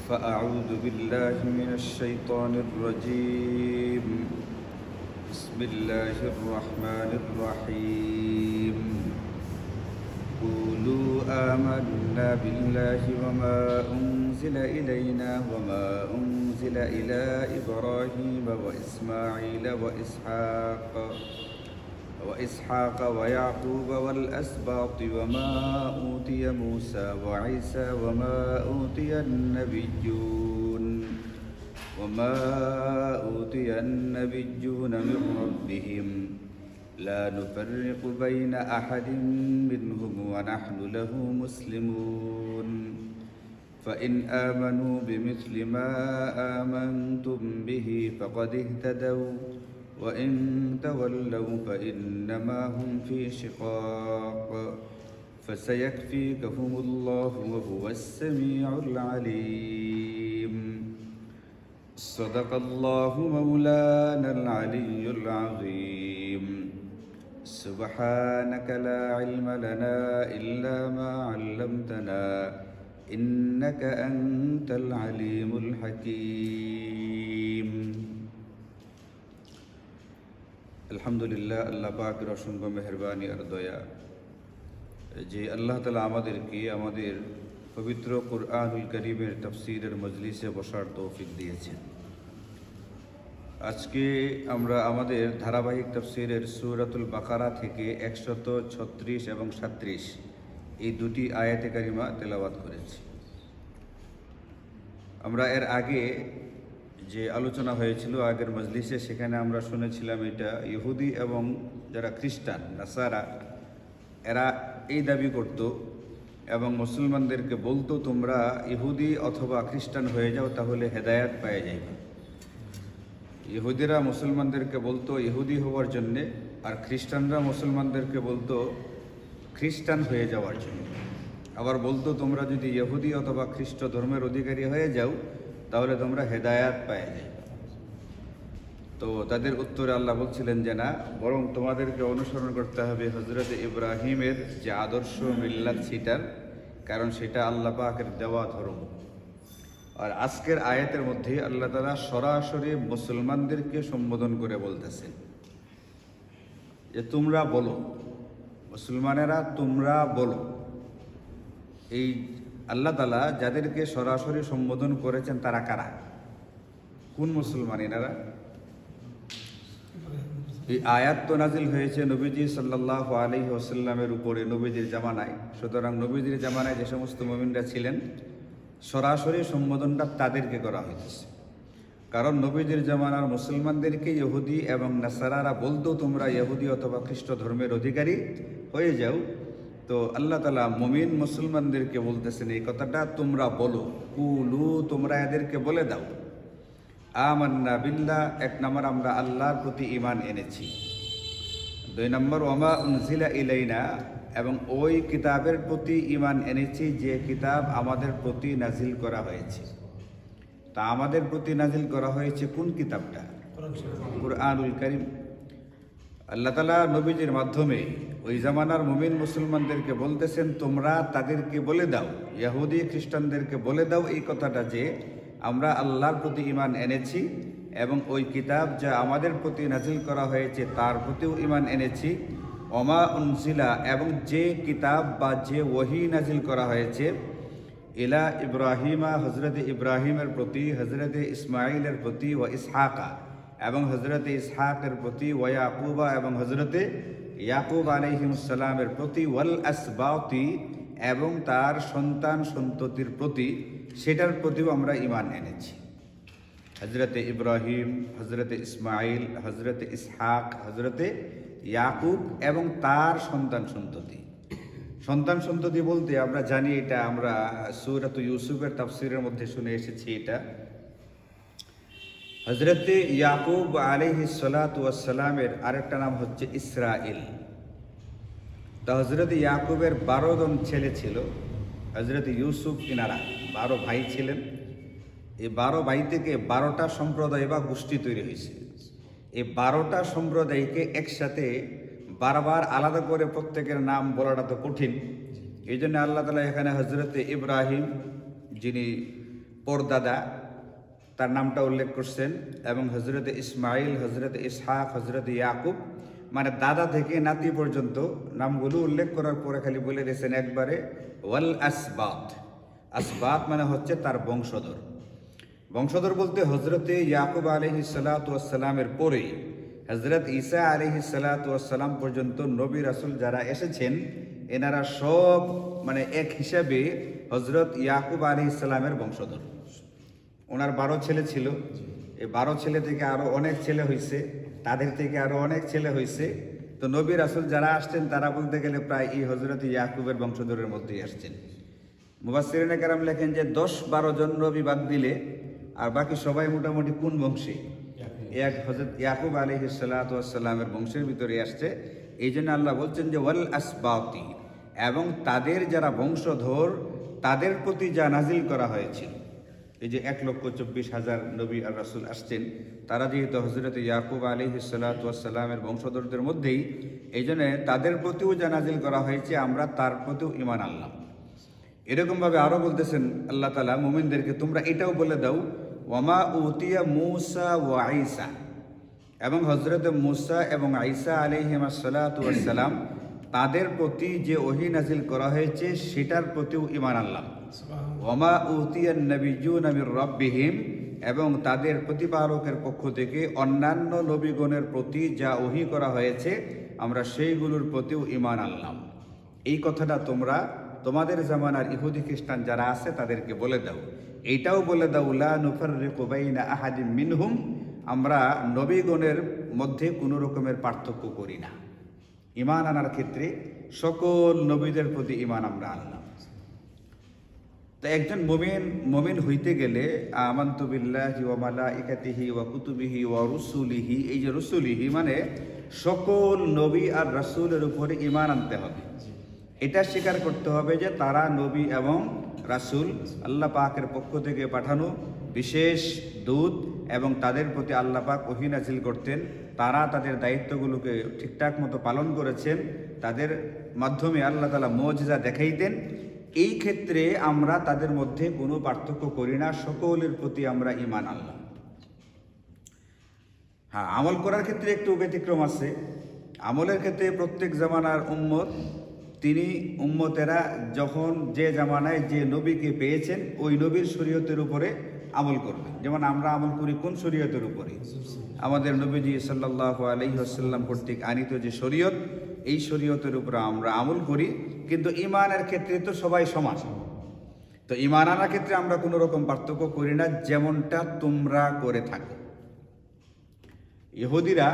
فأعوذ بالله من الشيطان الرجيم. بسم الله الرحمن الرحيم. قولوا آمنا بالله وما أنزل إلينا وما أنزل إلى إبراهيم وإسماعيل وإسحاق ويعقوب والأسباط وما أوتي موسى وعيسى وما أوتي النبيون من ربهم لا نفرق بين أحد منهم ونحن له مسلمون فإن آمنوا بمثل ما آمنتم به فقد اهتدوا وإن تولوا فإنما هم في شقاق فسيكفيكهم الله وهو السميع العليم. صدق الله مولانا العلي العظيم. سبحانك لا علم لنا إلا ما علمتنا إنك أنت العليم الحكيم. আলহামদুলিল্লাহ, আল্লাহ পাকের অসংখ্য মেহেরবানি আর দয়া যে আল্লাহ তাআলা আমাদের পবিত্র কুরআনুল কারীমের তাফসীরের মজলিসে বসার তৌফিক দিয়েছেন। আজকে আমরা আমাদের ধারাবাহিক তাফসীরের সূরাতুল বাকারা থেকে 136 এবং 37 এই দুটি আয়াতে কারিমা তেলাওয়াত করেছি। আমরা এর আগে যে আলোচনা হয়েছিল আগের মজলিসে, সেখানে আমরা শুনেছিলাম এটা ইহুদি এবং যারা খ্রিস্টান নাসারা এরা এই দাবি করত এবং মুসলমানদেরকে বলতো তোমরা ইহুদি অথবা খ্রিস্টান হয়ে যাও, তাহলে হেদায়াত পেয়ে যাবে। ইহুদিরা মুসলমানদেরকে বলতো ইহুদি হওয়ার জন্যে, আর খ্রিস্টানরা মুসলমানদেরকে বলতো খ্রিস্টান হয়ে যাওয়ার জন্য। আবার বলতো তোমরা যদি ইহুদি অথবা খ্রিস্ট ধর্মের অধিকারী হয়ে যাও তাহলে তোমরা হেদায়াত পেয়ে যাবে। তো তাদের উত্তরে আল্লাহ বলছিলেন যে না, বরং তোমাদেরকে অনুসরণ করতে হবে হযরত ইব্রাহিমের যে আদর্শ মিল্লাত সেটার, কারণ সেটা আল্লাহ পাকের দেওয়া ধর্ম। আর আজকের আয়াতের মধ্যে আল্লাহ তাআলা সরাসরি মুসলমানদেরকে সম্বোধন করে বলতেছেন যে তোমরা বলো, মুসলমানেরা তোমরা বলো। এই আল্লাহ তাআলা যাদেরকে সরাসরি সম্বোধন করেছেন তারা কারা, কোন মুসলমান এনারা? এই আয়াত তো নাজিল হয়েছে নবীজি সাল্লাল্লাহু আলাইহি ওয়াসাল্লামের উপরে নবীজির জামানায়। সুতরাং নবীজির জামানায় যে সমস্ত মুমিনরা ছিলেন সরাসরি সম্বোধনটা তাদেরকে করা হয়েছে। কারণ নবীজির জামানার মুসলমানদেরকে ইহুদি এবং নাসারারা বলতো তোমরা ইহুদি অথবা খ্রিস্ট ধর্মের অধিকারী হয়ে যাও। তো আল্লাহ তাআলা মুমিন মুসলমানদেরকে বলতেছেন এই কথাটা তোমরা বলো। কুলু, তোমরা এদেরকে বলে দাও আমান্না বিল্লাহ, এক নম্বর আমরা আল্লাহর প্রতি ঈমান এনেছি। 2 নম্বর ওয়ামা উনজিলা ইলাইনা, এবং ওই কিতাবের প্রতি ঈমান এনেছি যে কিতাব আমাদের প্রতি নাজিল করা হয়েছে। তা আমাদের প্রতি নাজিল করা হয়েছে কোন কিতাবটা? কুরআনুল কারীম। আল্লাহ তাআলা নবীজির মাধ্যমে ওই জামানার মুমিন মুসলমানদেরকে বলতেছেন তোমরা তাদেরকে বলে দাও, ইহুদি খ্রিস্টানদেরকে বলে দাও এই কথাটা যে আমরা আল্লাহর প্রতি ঈমান এনেছি এবং ওই কিতাব যা আমাদের প্রতি নাজিল করা হয়েছে তার প্রতিও ঈমান এনেছি। ওমা উনজিলা, এবং যে কিতাব বা যে ওহী নাজিল করা হয়েছে ইলা ইব্রাহিমা, হযরত ইব্রাহিমের প্রতি, হযরত ইসমাঈলের প্রতি, ওয়া ইসহাকা, এবং হযরত ইসহাকের প্রতি, ওয়া ইয়াকুবা, এবং হযরত ইয়াকুব আলাইহিস সালামের প্রতি, ওয়াল আসবাতি, এবং তার সন্তান সন্ততির প্রতি, সেটার প্রতিও আমরা ঈমান এনেছি। হযরত ইব্রাহিম, হযরত ইসমাঈল, হযরত ইসহাক, হযরত ইয়াকুব এবং তার সন্তান সন্ততি। সন্তান সন্ততি বলতে আমরা জানি, এটা আমরা সূরাত ইউসুফের তাফসীরের মধ্যে শুনে এসেছি। এটা হযরত ইয়াকুব আলাইহিস সালাতু ওয়াস সালামের আরেকটা নাম হচ্ছে ইসরাইল। তা হযরত ইয়াকুবের 12 জন ছেলে ছিল, হযরত ইউসুফ কিনারা 12 ভাই ছিলেন। এই 12 ভাই থেকে 12টা সম্প্রদায় বা গোষ্ঠী তৈরি হয়েছে। এই 12টা সম্প্রদায়কে একসাথে বারবার আলাদা করে প্রত্যেকের নাম বলাটা তো কঠিন। এই জন্য আল্লাহ তাআলা এখানে হযরত ইব্রাহিম, যিনি পরদাদা, তার নামটা উল্লেখ করছেন, এবং হজরত ইসমাইল, হজরত ইসহাক, হজরত ইয়াকুব, মানে দাদা থেকে নাতি পর্যন্ত নামগুলো উল্লেখ করার পরে খালি বলে দিয়েছেন একবারে ওয়াল আসবাত। আসবাত মানে হচ্ছে তার বংশধর। বংশধর বলতে হজরতে ইয়াকুব আলাইহিসসালামের পরেই হজরত ঈসা আলাইহিসসালাম পর্যন্ত নবী রাসূল যারা এসেছেন এনারা সব মানে এক হিসাবে হজরত ইয়াকুব আলাইহিসসালামের বংশধর। ওনার 12 ছেলে ছিল, এই 12 ছেলে থেকে আরো অনেক ছেলে হয়েছে, তাদের থেকে আরো অনেক ছেলে হয়েছে। তো নবী রাসূল যারা আসছেন তারা বলতে গেলে প্রায় এই হজরত ইয়াকুবের বংশধরের মধ্যেই আসছেন। মুফাসসিরিনে কেরাম লেখেন যে 10-12 জন নবী বাদ দিলে আর বাকি সবাই মোটামুটি কোন বংশে, এক হযরত ইয়াকুব আলাইহিসসালামের বংশের ভিতরে আসছে। এই জন্য আল্লাহ বলছেন যে ওয়াল আসবাতি, এবং তাদের যারা বংশধর তাদের প্রতি যা নাজিল করা হয়েছিল। এই যে 1,24,000 নবী আর রাসূল আসছেন, তারা যেহেতু হযরত ইয়াকুব আলাইহিসসালামের বংশধরদের মধ্যেই, এই জন্য তাদের প্রতিও যা নাজিল করা হয়েছে আমরা তার প্রতিও ঈমান আনলাম। এরকমভাবে আরও বলতেছেন আল্লাহ তাআলা মুমিনদেরকে, তোমরা এটাও বলে দাও ওয়ামা উতিয়া মূসা ওয়া ঈসা, এবং হযরত মূসা এবং ঈসা আলাইহিসসালাম তাদের প্রতি যে ওহী নাজিল করা হয়েছে সেটার প্রতিও ঈমান আনলাম। ওয়ামা উতিয়ান নাবিয়্যুনা মির রাব্বিহিম, এবং তাদের প্রতিপালকের পক্ষ থেকে অন্যান্য নবীগণের প্রতি যা ওহী করা হয়েছে আমরা সেইগুলোর প্রতিও ঈমান আনলাম। এই কথাটা তোমরা তোমাদের জামানার ইহুদি খ্রিস্টান যারা আছে তাদেরকে বলে দাও। এইটাও বলে দাও লা নুফাররিকু বাইনা আহাদিম মিনহুম, আমরা নবীগণের মধ্যে কোনো রকমের পার্থক্য করি না। ঈমান আনার ক্ষেত্রে সকল নবীদের প্রতি ঈমান আমরা আনলাম। তো একজন মুমিন হইতে গেলে আমানতু বিল্লাহি ওয়া মালাইকাতিহি ওয়া কুতুবিহি ওয়া রুসুলিহি, এই যে রুসুলিহি মানে সকল নবী আর রাসূলের উপরে ঈমান আনতে হবে। এটা স্বীকার করতে হবে যে তারা নবী এবং রাসূল, আল্লাহ পাকের পক্ষ থেকে পাঠানো বিশেষ দূত, এবং তাদের প্রতি আল্লাহ পাক ওহী নাযিল করতেন। তারা তাদের দায়িত্বগুলোকে ঠিকঠাক মতো পালন করেছেন, তাদের মাধ্যমে আল্লাহ তাআলা মুজিজা দেখাইতেন। এই ক্ষেত্রে আমরা তাদের মধ্যে কোনো পার্থক্য করি না, সকলের প্রতি আমরা ঈমান আনলাম। হ্যাঁ, আমল করার ক্ষেত্রে একটু ব্যতিক্রম আছে। আমলের ক্ষেত্রে প্রত্যেক জামানার উম্মত, তিনি উম্মতেরা যখন যে জামানায় যে নবীকে পেয়েছেন ওই নবীর শরীয়তের উপরে আমল করবে। যেমন আমরা আমল করি কোন শরীয়তের উপরে? আমাদের নবীজি সাল্লাল্লাহু আলাইহি ওয়াসাল্লাম কর্তৃক আনিত যে শরীয়ত, এই শরীয়তের উপরে আমরা আমল করি। কিন্তু ঈমানের ক্ষেত্রে তো সবাই সমান। তো ঈমান আনার ক্ষেত্রে আমরা কোনো রকম পার্থক্য করি না, যেমনটা তোমরা করে থাকো। ইহুদিরা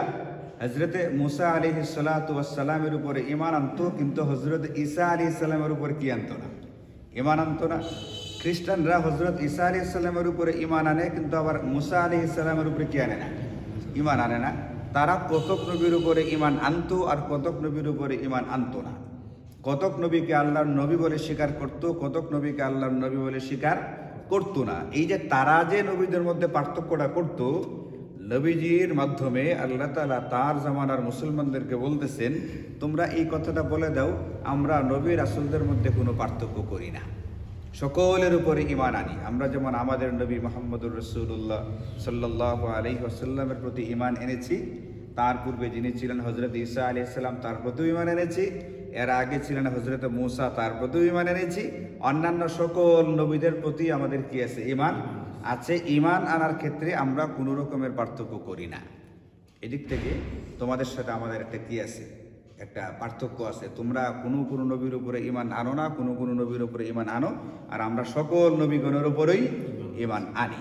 হজরতে মুসা আলাইহিসসালামের উপরে ঈমান আনতো, কিন্তু হজরত ঈসা আলাইহিসসালামের উপরে কি আনতো না? ঈমান আনতো না। খ্রিস্টানরা হজরত ঈসা আলাইহিসসালামের উপরে ঈমান আনে, কিন্তু আবার মুসা আলাইহিসসালামের উপরে কি আনে না? ঈমান আনে না। তারা কতক নবীর উপরে ঈমান আনতো আর কতক নবীর উপরে ঈমান আনতো না। কতক নবীকে আল্লাহর নবী বলে স্বীকার করতো, কতক নবীকে আল্লাহর নবী বলে স্বীকার করতো না। এই যে তারা যে নবীদের মধ্যে পার্থক্যটা করতো, নবীজির মাধ্যমে আল্লাহ তাআলা তার জামানার মুসলমানদেরকে বলতেছেন, তোমরা এই কথাটা বলে দাও আমরা নবী রাসূলদের মধ্যে কোনো পার্থক্য করি না, সকলের উপরে ঈমান আনি। আমরা যেমন আমাদের নবী মুহাম্মদুর রাসূলুল্লাহ সাল্লাল্লাহু আলাইহি ওয়াসাল্লামের প্রতি ঈমান এনেছি, তার পূর্বে যিনি ছিলেন হযরত ঈসা আলাইহিস সালাম তার প্রতি ঈমান এনেছি, এর আগে ছিলেন হযরত মূসা তার প্রতি ঈমান এনেছি, অন্যান্য সকল নবীদের প্রতি আমাদের কি আছে? ঈমান আছে। ঈমান আনার ক্ষেত্রে আমরা কোনো রকমের পার্থক্য করি না। এদিক থেকে তোমাদের সাথে আমাদের একটা কি আছে? একটা পার্থক্য আছে। তোমরা কোনো নবীর উপরে ঈমান আনো না, কোনো নবীর উপরে ঈমান আনো, আর আমরা সকল নবীগণের উপরেই ঈমান আনি।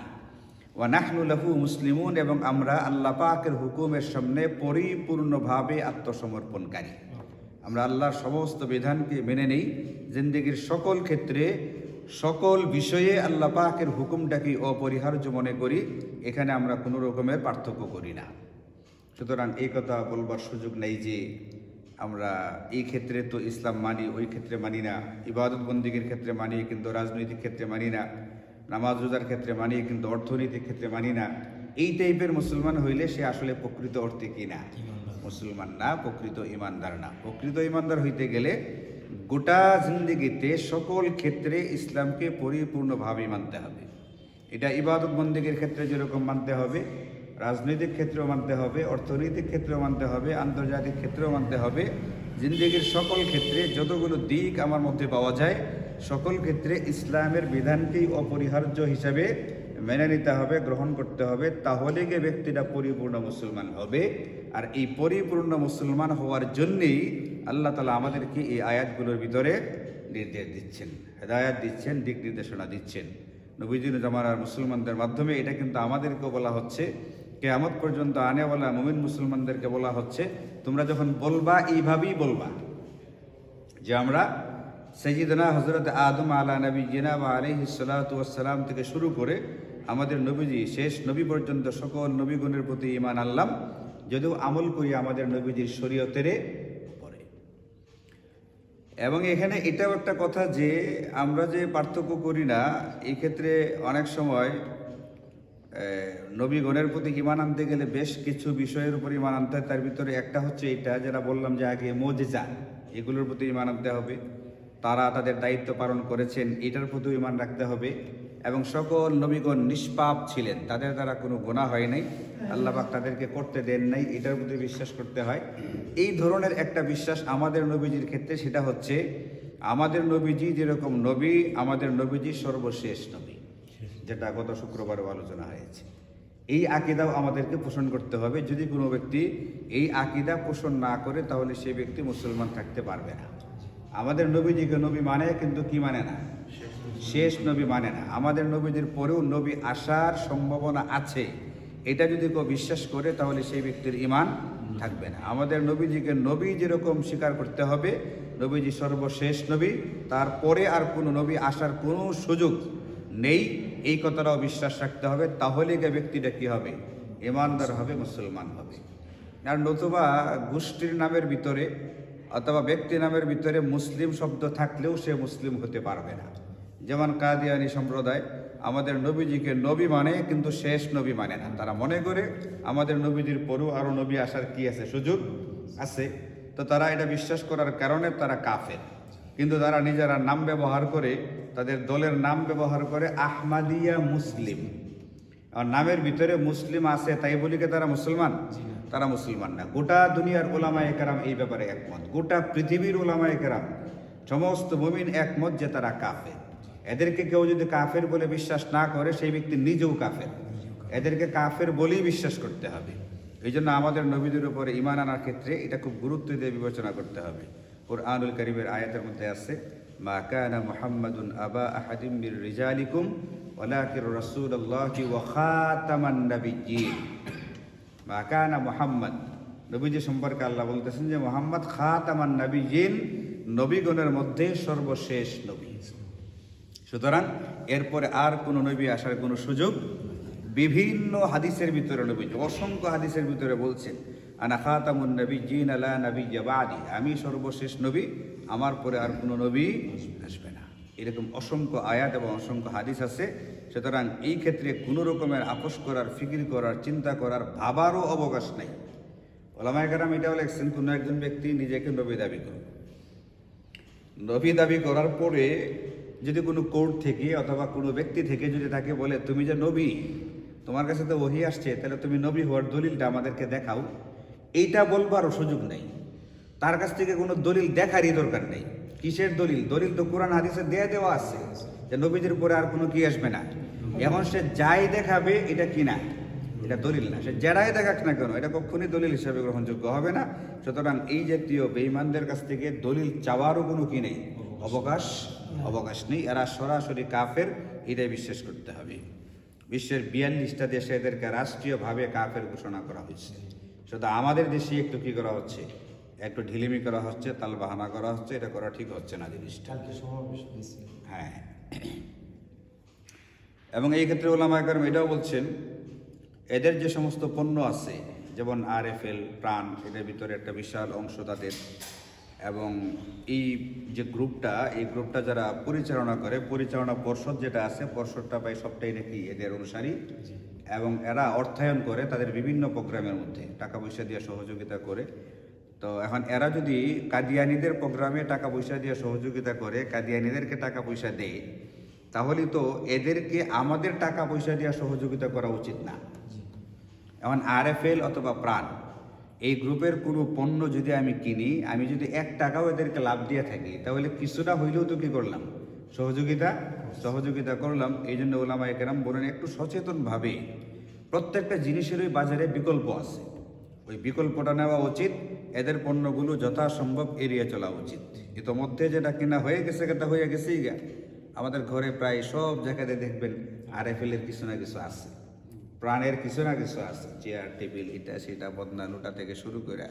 ওয়া নাহনু লাহু মুসলিমুন, এবং আমরা আল্লাহ পাকের হুকুমের সামনে পরিপূর্ণভাবে আত্মসমর্পণকারী। আমরা আল্লাহর সমস্ত বিধানকে মেনে নেই, জিন্দেগির সকল ক্ষেত্রে সকল বিষয়ে আল্লাহ পাকের হুকুমটাকে অপরিহার্য মনে করি। এখানে আমরা কোনো রকমের পার্থক্য করি না। সুতরাং এই কথা বলবার সুযোগ নেই যে আমরা এই ক্ষেত্রে তো ইসলাম মানি, ওই ক্ষেত্রে মানি না, ইবাদত বন্দিগির ক্ষেত্রে মানি কিন্তু রাজনৈতিক ক্ষেত্রে মানি না, নামাজ রোজার ক্ষেত্রে মানি কিন্তু অর্থনৈতিক ক্ষেত্রে মানি না। এই টাইপের মুসলমান হইলে সে আসলে প্রকৃত অর্থে কি না? মুসলমান না, প্রকৃত ইমানদার না। প্রকৃত ইমানদার হইতে গেলে গোটা জিন্দেগিতে সকল ক্ষেত্রে ইসলামকে পরিপূর্ণভাবে মানতে হবে। এটা ইবাদত বন্দেগীর ক্ষেত্রে যেরকম মানতে হবে, রাজনৈতিক ক্ষেত্রেও মানতে হবে, অর্থনৈতিক ক্ষেত্রেও মানতে হবে, আন্তর্জাতিক ক্ষেত্রেও মানতে হবে। জিন্দেগির সকল ক্ষেত্রে যতগুলো দিক আমার মধ্যে পাওয়া যায়, সকল ক্ষেত্রে ইসলামের বিধানকেই অপরিহার্য হিসাবে মেনে নিতে হবে, গ্রহণ করতে হবে। তাহলে গিয়ে ব্যক্তিটা পরিপূর্ণ মুসলমান হবে। আর এই পরিপূর্ণ মুসলমান হওয়ার জন্যেই আল্লাহ তাআলা আমাদেরকে এই আয়াতগুলোর ভিতরে নির্দেশ দিচ্ছেন, হেদায়াত দিচ্ছেন, দিক নির্দেশনা দিচ্ছেন। নবীজির জামানার মুসলমানদের মাধ্যমে এটা কিন্তু আমাদেরকেও বলা হচ্ছে, কিয়ামত পর্যন্ত আনেওয়ালা মুমিন মুসলমানদেরকে বলা হচ্ছে, তোমরা যখন বলবা এইভাবেই বলবা যে আমরা সাইয়্যিদনা হযরত আদম আলা নবিয়িনা ওয়া আলাইহিস সালাতু ওয়াস সালাম থেকে শুরু করে আমাদের নবীজি শেষ নবী পর্যন্ত সকল নবীগণের প্রতি ঈমান আনলাম, যদিও আমল করি আমাদের নবীজির শরীয়তের পরে। এবং এখানে এটাও একটা কথা যে আমরা যে পার্থক্য করি না, এই ক্ষেত্রে অনেক সময় নবীগণের প্রতি ঈমান আনতে গেলে বেশ কিছু বিষয়ের উপর ঈমান আনতে হয়। তার ভিতরে একটা হচ্ছে এটা, যেটা বললাম যে আগে, মুজিজা, এগুলোর প্রতি ঈমান আনতে হবে। তারা তাদের দায়িত্ব পালন করেছেন, এটার প্রতি ঈমান রাখতে হবে। এবং সকল নবীগণ নিষ্পাপ ছিলেন, তাদের দ্বারা কোনো গুনাহ হয় নাই, আল্লাহ পাক তাদেরকে করতে দেন নাই, এটার প্রতি বিশ্বাস করতে হয়। এই ধরনের একটা বিশ্বাস আমাদের নবীজির ক্ষেত্রে, সেটা হচ্ছে আমাদের নবীজি যেরকম নবী, আমাদের নবীজি সর্বশেষ নবী, যেটা গত শুক্রবারও আলোচনা হয়েছে। এই আকীদাও আমাদেরকে পোষণ করতে হবে। যদি কোনো ব্যক্তি এই আকীদা পোষণ না করে, তাহলে সেই ব্যক্তি মুসলমান থাকতে পারবে না। আমাদের নবীজিকে নবী মানে, কিন্তু কি মানে না? শেষ নবী মানে না। আমাদের নবীদের পরেও নবী আসার সম্ভাবনা আছে, এটা যদি কেউ বিশ্বাস করে, তাহলে সেই ব্যক্তির ঈমান থাকবে না। আমাদের নবীজিকে নবী যেরকম স্বীকার করতে হবে, নবীজি সর্বশেষ নবী, তারপরে আর কোনো নবী আসার কোনো সুযোগ নেই, এই কথাটাও বিশ্বাস রাখতে হবে। তাহলে গিয়ে ব্যক্তিটা কী হবে? ঈমানদার হবে, মুসলমান হবে। আর নতুবা গোষ্ঠীর নামের ভিতরে অথবা ব্যক্তি নামের ভিতরে মুসলিম শব্দ থাকলেও সে মুসলিম হতে পারবে না। যেমন কাদিয়ানি সম্প্রদায় আমাদের নবীজিকে নবী মানে, কিন্তু শেষ নবী মানে না। তারা মনে করে আমাদের নবীজির পরেও আরও নবী আসার কি আছে, সুযোগ আছে। তো তারা এটা বিশ্বাস করার কারণে তারা কাফের। কিন্তু তারা নিজেরা নাম ব্যবহার করে, তাদের দলের নাম ব্যবহার করে আহমাদিয়া মুসলিম। আর নামের ভিতরে মুসলিম আছে তাই বলি কি তারা মুসলমান? তারা মুসলমান না। গোটা দুনিয়ার ওলামায়ে কেরাম এই ব্যাপারে একমত, গোটা পৃথিবীর ওলামায়ে কেরাম, সমস্ত মুমিন একমত যে তারা কাফের। এদেরকে কেউ যদি কাফের বলে বিশ্বাস না করে, সেই ব্যক্তি নিজেও কাফের। এদেরকে কাফের বলেই বিশ্বাস করতে হবে। এই জন্য আমাদের নবীদের উপরে ঈমান আনার ক্ষেত্রে এটা খুব গুরুত্ব দিয়ে বিবেচনা করতে হবে। কুরআনুল কারীমের আয়াতের মধ্যে আছে, মা কানা মুহাম্মাদুন আবা আহাদিম মির রিজালিকুম ওয়ালাকিন রাসূলুল্লাহি ওয়া খাতামান নাবিয়্যিন। মা কানা মুহাম্মদ, নবীজি সম্পর্কে আল্লাহ বলতেছেন যে মুহাম্মদ খাতামান নাবিয়্যিন, নবীগণের মধ্যে সর্বশেষ নবী। সুতরাং এরপরে আর কোনো নবী আসার কোনো সুযোগ। বিভিন্ন হাদিসের ভিতরে নবীজি অসংখ্য হাদিসের ভিতরে বলছেন, আনা খাতামুন নাবিয়্যিন লা নাবিয়্যা বাদি, আমি সর্বশেষ নবী, আমার পরে আর কোনো নবী আসবে না। এরকম অসংখ্য আয়াত এবং অসংখ্য হাদিস আছে। সুতরাং এই ক্ষেত্রে কোনো রকমের আপোষ করার, ফিকির করার, চিন্তা করার, ভাবারও অবকাশ নেই। ওলামায়ে কেরাম এটাও লেখছেন, কোনো একজন ব্যক্তি নিজেকে নবী দাবি করবে, নবী দাবি করার পরে যদি কোনো কোর্ট থেকে অথবা কোনো ব্যক্তি থেকে যদি তাকে বলে, তুমি যে নবী, তোমার কাছে তো ওহী আসছে, তাহলে তুমি নবী হওয়ার দলিলটা আমাদেরকে দেখাও, এইটা বলবারও সুযোগ নেই। তার কাছ থেকে কোনো দলিল দেখারই দরকার নেই। কিসের দলিল? দলিল তো কোরআন হাদিসে দেওয়া আছে যে নবীদের উপরে আর কোনো কি আসবে না। এখন সে যাই দেখাবে, এটা কি না, এটা দলিল না। সে যারাই দেখাক না কেন, এটা কখনই দলিল হিসাবে গ্রহণযোগ্য হবে না। সুতরাং এই জাতীয় বেঈমানদের কাছ থেকে দলিল চাওয়ারও কোনো কি নেই, অবকাশ নেই। এরা সরাসরি কাফের, এটাই বিশ্বাস করতে হবে। বিশ্বের 42টা দেশে এদেরকে রাষ্ট্রীয়ভাবে কাফের ঘোষণা করা হয়েছে। শুধু আমাদের দেশে একটু কি করা হচ্ছে, একটু ঢিলিমি করা হচ্ছে, তাল বাহানা করা হচ্ছে। এটা করা ঠিক হচ্ছে না জিনিসটা। হ্যাঁ, এবং এই ক্ষেত্রে ওলামায়ে কেরাম এটাও বলছেন, এদের যে সমস্ত পণ্য আছে, যেমন RFL, প্রাণ, এদের ভিতরে একটা বিশাল অংশ তাদের। এবং এই যে গ্রুপটা, এই গ্রুপটা যারা পরিচালনা করে, পরিচালনা পর্ষদ যেটা আছে, পর্ষদটা প্রায় সবটাই নাকি এদের অনুসারী। এবং এরা অর্থায়ন করে তাদের বিভিন্ন প্রোগ্রামের মধ্যে, টাকা পয়সা দিয়ে সহযোগিতা করে। তো এখন এরা যদি কাদিয়ানীদের প্রোগ্রামে টাকা পয়সা দিয়ে সহযোগিতা করে, কাদিয়ানীদেরকে টাকা পয়সা দেয়, তাহলে তো এদেরকে আমাদের টাকা পয়সা দিয়ে সহযোগিতা করা উচিত না। এখন RFL অথবা প্রাণ এই গ্রুপের কোনো পণ্য যদি আমি কিনি, আমি যদি 1 টাকাও এদেরকে লাভ দিয়ে থাকি, তাহলে কিছুটা হইলেও তো কী করলাম, সহযোগিতা করলাম। এই জন্য ওলামায়ে কেরাম বলেন একটু সচেতনভাবে প্রত্যেকটা জিনিসেরই বাজারে বিকল্প আছে, ওই বিকল্পটা নেওয়া উচিত। এদের পণ্যগুলো যথাসম্ভব এড়িয়ে চলা উচিত। ইতোমধ্যে যেটা কিনা হয়ে গেছে সেটা হয়ে গেছেই গা। আমাদের ঘরে প্রায় সব জায়গাতে দেখবেন RFL এর কিছু না কিছু আছে, প্রাণের কিছু না কিছু আছে, চেয়ার টেবিল এটা সেটা বদনা লোটা থেকে শুরু করে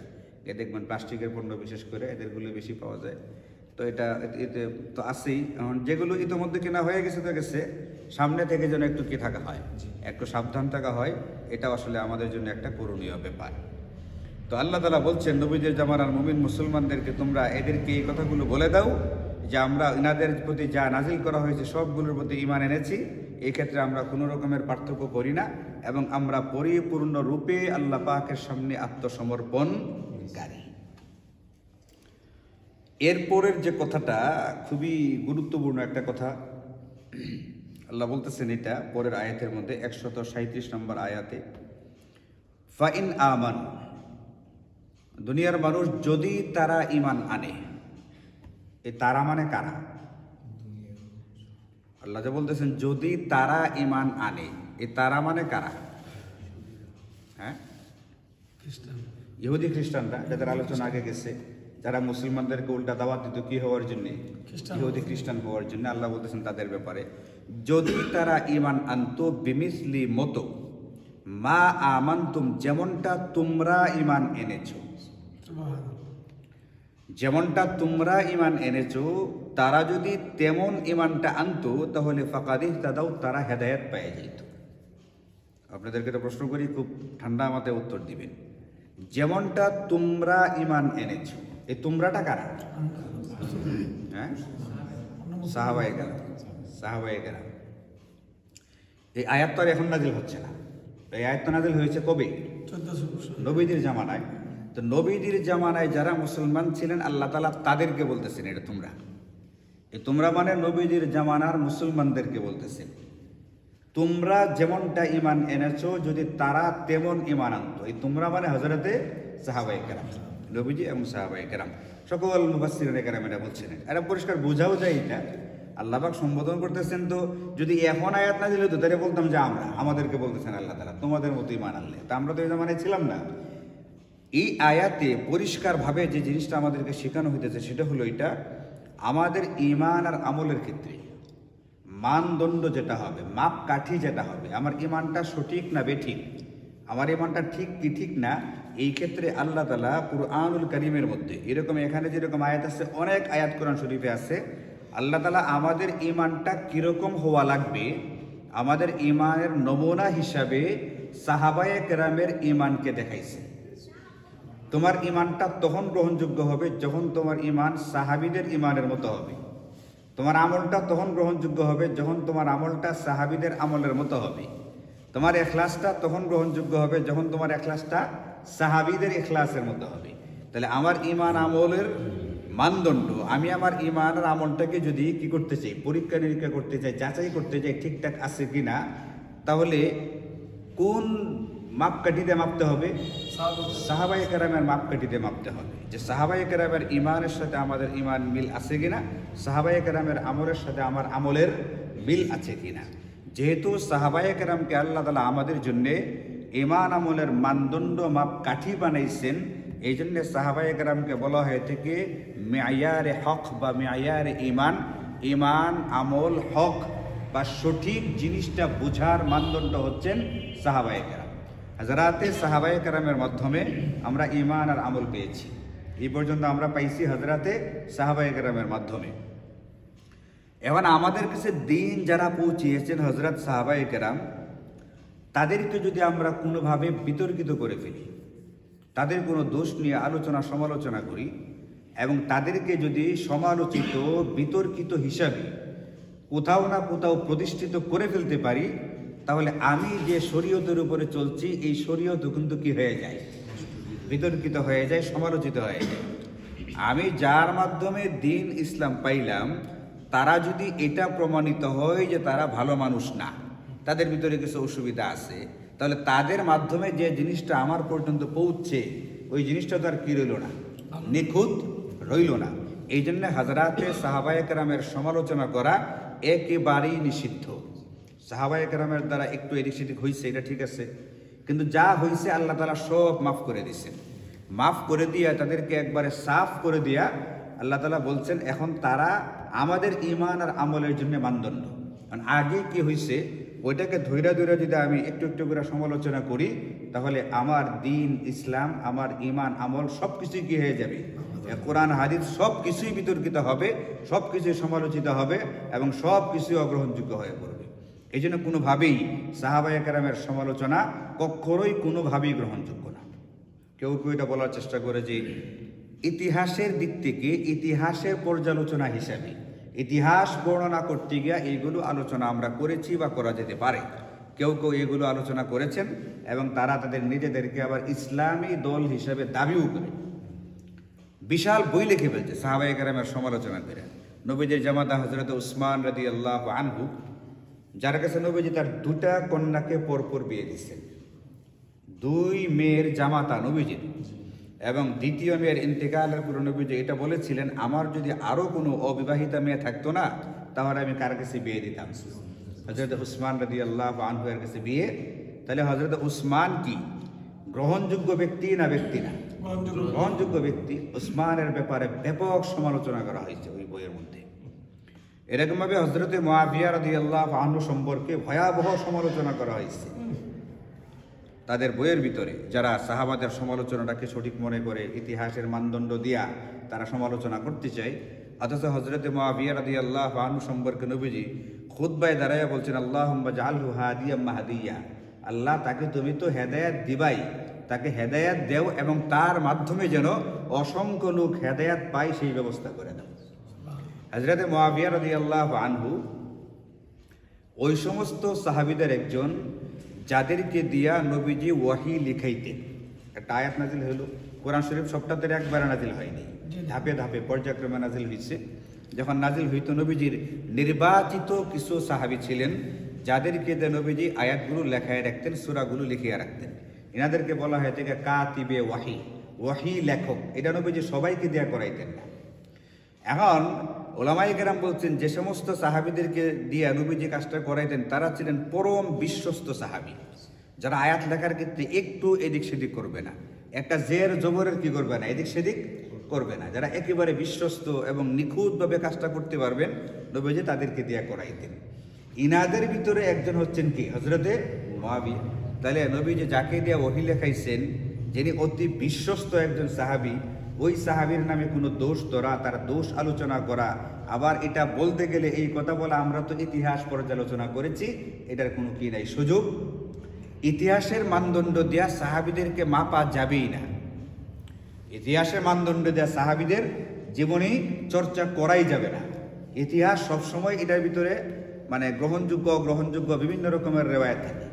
এ দেখবেন প্লাস্টিকের পণ্য বিশেষ করে এদেরগুলো বেশি পাওয়া যায়। তো এটা এতে তো আছেই। যেগুলো ইতোমধ্যে কেনা হয়ে গেছে তো গেছে, সামনে থেকে যেন একটু কি থাকা হয়, একটু সাবধান থাকা হয়। এটা আসলে আমাদের জন্য একটা করণীয় ব্যাপার। তো আল্লাহ তাআলা বলছেন নবীদের জামানার মুমিন মুসলমানদেরকে তোমরা এদেরকে এই কথাগুলো বলে দাও যে আমরা ইনাদের প্রতি যা নাজিল করা হয়েছে সবগুলোর প্রতি ঈমান এনেছি। এই ক্ষেত্রে আমরা কোনো রকমের পার্থক্য করি না এবং আমরা পরিপূর্ণ রূপে আল্লাহ পাকের সামনে আত্মসমর্পণকারী। এরপরের যে কথাটা খুবই গুরুত্বপূর্ণ একটা কথা আল্লাহ বলতেছেন, এটা পরের আয়াতের মধ্যে 137 নম্বর আয়াতে, ফাইন আমান, দুনিয়ার মানুষ যদি তারা ঈমান আনে। এই তারা মানে কারা? আল্লাহ যে বলতেছেন যদি তারা ঈমান আনে, এই তারা মানে কারা? হ্যাঁ, ইহুদি খ্রিস্টানরা, যাদের আলোচনা আগে গেছে, যারা মুসলমানদেরকে উল্টা দাওয়াত দিত কি হওয়ার জন্য, ইহুদি খ্রিস্টান হওয়ার জন্য। আল্লাহ বলতেছেন তাদের ব্যাপারে, যদি তারা ঈমান আনতো বিমিসলি মতো মা আমানতুম, যেমনটা তোমরা ঈমান এনেছো, যেমনটা তোমরা ঈমান এনেছো, তারা যদি তেমন ঈমানটা আনতো তাহলে ফাকাদ ইহতাদাউ, তারা হেদায়েত পেয়ে যেত। আপনাদেরকে তো প্রশ্ন করি, খুব ঠান্ডা মাথায় উত্তর দিবেন। যেমনটা তোমরা ঈমান এনেছো, এই তোমরাটা কারা? হ্যাঁ, সাহাবায়ে কেরাম। এই আয়াত তো আর এখন নাজিল হচ্ছে না, এই আয়াত তো নাজিল হয়েছে কবে? নবীদের জামানায়। তো নবীদের জামানায় যারা মুসলমান ছিলেন আল্লাহ তাআলা তাদেরকে বলতেছেন এটা তোমরা। এই তোমরা মানে নবীদের জামানার মুসলমানদেরকে বলতেছেন, তোমরা যেমনটা ঈমান এনেছো যদি তারা তেমন ঈমান আনতো। এই তোমরা মানে হযরতে সাহাবায়ে কেরাম, নবীজি এবং সাহাবায়ে কেরাম, সকল মুফাসসিরিনে কেরাম এটা বলছেন। এটা পরিষ্কার বোঝাও যায় এটা আল্লাহ পাক সম্বোধন করতেছেন। তো যদি এখন আয়াত নাজিল হতো তাহলে বলতাম যে আমাদেরকে বলতেছেন আল্লাহ তাআলা তোমাদের মতো ঈমান আনলে, তা আমরা তো এই জামানায় ছিলাম না। এই আয়াতে পরিষ্কারভাবে যে জিনিসটা আমাদেরকে শেখানো হইতেছে সেটা হলো এটা, আমাদের ঈমান আর আমলের ক্ষেত্রে মানদণ্ড যেটা হবে, মাপকাঠি যেটা হবে, আমার ঈমানটা সঠিক না বেঠিক, আমার ঈমানটা ঠিক কি ঠিক না, এই ক্ষেত্রে আল্লাহ তাআলা কুরআনুল কারীমের মধ্যে এরকম, এখানে যেরকম আয়াত আছে, অনেক আয়াত কোরআন শরীফে আছে, আল্লাহ তাআলা আমাদের ঈমানটা কীরকম হওয়া লাগবে, আমাদের ঈমানের নমুনা হিসাবে সাহাবায়ে কেরামের ঈমানকে দেখাইছে। তোমার ঈমানটা তখন গ্রহণযোগ্য হবে যখন তোমার ঈমান সাহাবীদের ঈমানের মতো হবে। তোমার আমলটা তখন গ্রহণযোগ্য হবে যখন তোমার আমলটা সাহাবীদের আমলের মতো হবে। তোমার ইখলাসটা তখন গ্রহণযোগ্য হবে যখন তোমার ইখলাসটা সাহাবীদের ইখলাসের মতো হবে। তাহলে আমার ঈমান আমলের মানদণ্ড, আমি আমার ঈমান আর আমলটাকে যদি কি করতে চাই, পরীক্ষা নিরীক্ষা করতে চাই, যাচাই করতে চাই ঠিকঠাক আছে কিনা, তাহলে কোন মাপকাঠিতে মাপতে হবে? সাহাবায়ে কেরামের মাপকাঠিতে মাপতে হবে, যে সাহাবায়ে কেরামের ঈমানের সাথে আমাদের ঈমান মিল আছে কিনা, সাহাবায়ে কেরামের আমলের সাথে আমার আমলের মিল আছে কিনা। যেহেতু সাহাবায়ে কেরামকে আল্লাহ তাআলা আমাদের জন্যে ঈমান আমলের মানদণ্ড মাপকাঠি বানাইছেন, এই জন্যে সাহাবায়ে কেরামকে বলা হয়ে থাকে মেয়ারে হক বা মেয়ারে ঈমান। ঈমান আমল হক বা সঠিক জিনিসটা বোঝার মানদণ্ড হচ্ছেন সাহাবায়ে কেরাম। হযরতে সাহাবায়ে কেরামের মাধ্যমে আমরা ঈমান আর আমল পেয়েছি, এই পর্যন্ত আমরা পাইছি হযরতে সাহাবায়ে কেরামের মাধ্যমে। এখন আমাদের কাছে দিন যারা পৌঁছিয়েছেন হযরত সাহাবায়ে কেরাম, তাদেরকে যদি আমরা কোনোভাবে বিতর্কিত করে ফেলি, তাদের কোনো দোষ নিয়ে আলোচনা সমালোচনা করি এবং তাদেরকে যদি সমালোচিত বিতর্কিত হিসাবে কোথাও না কোথাও প্রতিষ্ঠিত করে ফেলতে পারি, তাহলে আমি যে শরীয়তের উপরে চলছি এই শরীয়ত কিন্তু কি হয়ে যায়, বিতর্কিত হয়ে যায়, সমালোচিত হয়ে যায়। আমি যার মাধ্যমে দিন ইসলাম পাইলাম তারা যদি এটা প্রমাণিত হয় যে তারা ভালো মানুষ না, তাদের ভিতরে কিছু অসুবিধা আছে, তাহলে তাদের মাধ্যমে যে জিনিসটা আমার পর্যন্ত পৌঁছছে ওই জিনিসটা তো আর কি রইল না, নিখুঁত রইল না। এই জন্য হাজরাতে সাহাবায়ে কেরামের সমালোচনা করা একেবারেই নিষিদ্ধ। সাহাবায়ে কেরামের দ্বারা একটু এদিক সেদিক হয়েছে, এটা ঠিক আছে, কিন্তু যা হয়েছে আল্লাহ তাআলা সব মাফ করে দিয়েছেন। মাফ করে দিয়া তাদেরকে একবারে সাফ করে দিয়া আল্লাহ তাআলা বলছেন এখন তারা আমাদের ঈমান আর আমলের জন্য মানদণ্ড। কারণ আগে কি হয়েছে ওইটাকে ধৈর্য ধৈর্য যদি আমি একটু একটু করে সমালোচনা করি, তাহলে আমার দিন ইসলাম, আমার ঈমান আমল সব কিছুই কি হয়ে যাবে, কোরআন হাদিস সব কিছুই বিতর্কিত হবে, সব কিছুই সমালোচিত হবে এবং সব কিছুই অগ্রহণযোগ্য হয়ে পড়বে। এই জন্য কোনোভাবেই সাহাবায়ে কেরামের সমালোচনা কখনোই কোনোভাবেই গ্রহণযোগ্য না। কেউ কেউ এটা বলার চেষ্টা করে যে ইতিহাসের দিক থেকে, ইতিহাসের পর্যালোচনা হিসাবে ইতিহাস বর্ণনা করতে গিয়া এইগুলো আলোচনা আমরা করেছি বা করা যেতে পারে। কেউ কেউ এগুলো আলোচনা করেছেন এবং তারা তাদের নিজেদেরকে আবার ইসলামী দল হিসেবে দাবিও করে বিশাল বই লিখে ফেলছে সাহাবায়ে কেরামের সমালোচনা করে। নবীজির জামাতা হযরত উসমান রাদিয়াল্লাহু আনহু, যার কাছে নবীজি তার দুটা কন্যাকে পরপর বিয়ে দিচ্ছেন, দুই মেয়ের জামাতা নবীজির, এবং দ্বিতীয় মেয়ের ইন্তেকালের পর নবীজি এটা বলেছিলেন আমার যদি আরো কোনো অবিবাহিতা মেয়ে থাকতো না তাহলে আমি কার কাছে বিয়ে দিতাম, হযরত উসমান রাদিয়াল্লাহু আনহু এর কাছে বিয়ে। তাহলে হযরত উসমান কি গ্রহণযোগ্য ব্যক্তি না ব্যক্তি না? গ্রহণযোগ্য ব্যক্তি। উসমানের ব্যাপারে ব্যাপক সমালোচনা করা হয়েছে ওই বইয়ের মধ্যে। এরকমভাবে হযরত মুআবিয়া রাদিয়াল্লাহু আনহু সম্পর্কে ভয়াবহ সমালোচনা করা হয়েছে তাদের বইয়ের ভিতরে। যারা সাহাবাদের সমালোচনাটাকে সঠিক মনে করে ইতিহাসের মানদণ্ড দিয়া তারা সমালোচনা করতে চায়, অথচ হযরত মুআবিয়া রাদিয়াল্লাহু আনহু সম্পর্কে নবীজি খুতবায় দাঁড়ায়া বলছেন আল্লাহুম্মা জাআলহু হাদিয়াম মাহদিয়া, আল্লাহ তাকে তুমি তো হেদায়েত দিবাই, তাকে হেদায়েত দেও এবং তার মাধ্যমে যেন অসংখ্য লোক হেদায়েত পায় সেই ব্যবস্থা করে দাও। হযরত মুআবিয়া রাদিয়াল্লাহু আনহু ওই সমস্ত সাহাবীদের একজন যাদেরকে দিয়া নবীজি ওয়াহি লিখাইতেন। একটা আয়াত নাজিল হলো, কোরআন শরীফ সবটাতে একবারে নাজিল হয়নি, ধাপে ধাপে পর্যায়ক্রমে নাজিল হয়েছে। যখন নাজিল হইতো নবীজির নির্বাচিত কিছু সাহাবী ছিলেন যাদেরকে দিয়ে নবীজি আয়াতগুলো লেখায় রাখতেন, সূরাগুলো লিখিয়ে রাখতেন। এনাদেরকে বলা হয় থেকে কাতিবে ওয়াহি, ওয়াহি লেখক। এটা নবীজি সবাইকে দেয়া করাইতেন না। এখন ওলামায়ে কেরাম বলছেন যে সমস্ত সাহাবীদেরকে দিয়ে নবীজি কাজটা করাইতেন তারা ছিলেন পরম বিশ্বস্ত সাহাবী, যারা আয়াত লেখার ক্ষেত্রে একটু এদিক সেদিক করবে না, একটা জের জবরের কি করবে না, এদিক সেদিক করবে না, যারা একেবারে বিশ্বস্ত এবং নিখুঁতভাবে কাজটা করতে পারবেন নবীজি তাদেরকে দিয়ে করাইতেন। ইনাদের ভিতরে একজন হচ্ছেন কি হযরতে মুআবিয়া। তাহলে নবীজি যাকে দিয়ে ওহী লেখাইছেন, যিনি অতি বিশ্বস্ত একজন সাহাবী, ওই সাহাবীর নামে কোনো দোষ ধরা, তার দোষ আলোচনা করা, আবার এটা বলতে গেলে এই কথা বলা আমরা তো ইতিহাস পর্যালোচনা করেছি, এটার কোনো কি নাই সুযোগ। ইতিহাসের মানদণ্ড দেয়া সাহাবীদেরকে মাপা যাবেই না, ইতিহাসের মানদণ্ড দেয়া সাহাবীদের জীবনী চর্চা করাই যাবে না। ইতিহাস সবসময় এটার ভিতরে মানে গ্রহণযোগ্য অগ্রহণযোগ্য বিভিন্ন রকমের রেওয়ায়েত থাকে।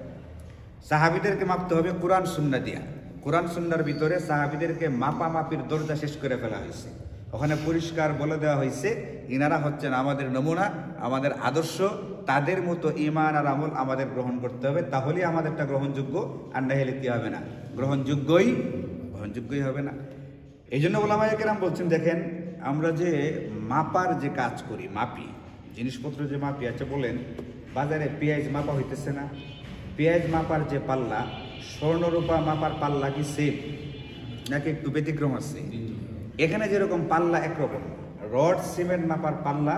সাহাবীদেরকে মাপতে হবে কোরআন সুন্নাহ দিয়া। কোরআন সুন্নাহর ভিতরে সাহাবীদেরকে মাপামাপির দরজা শেষ করে ফেলা হয়েছে। ওখানে পরিষ্কার বলে দেওয়া হয়েছে ইনারা হচ্ছেন আমাদের নমুনা, আমাদের আদর্শ, তাদের মতো ঈমান আর আমল আমাদের গ্রহণ করতে হবে, তাহলেই আমাদেরটা গ্রহণযোগ্য, আর না হলে কি হবে না, গ্রহণযোগ্যই হবে না। এই জন্য ওলামায়ে কেরাম বলছেন দেখেন আমরা যে মাপার যে কাজ করি, মাপি জিনিসপত্র যে মাপি, আচ্ছা বলেন বাজারে পেঁয়াজ মাপা হইতেছে না, পেঁয়াজ মাপার যে পাল্লা স্বর্ণরূপা মাপার পাল্লা কি সেম নাকি একটু ব্যতিক্রম আছে? এখানে যেরকম পাল্লা একরকম, রড সিমেন্ট মাপার পাল্লা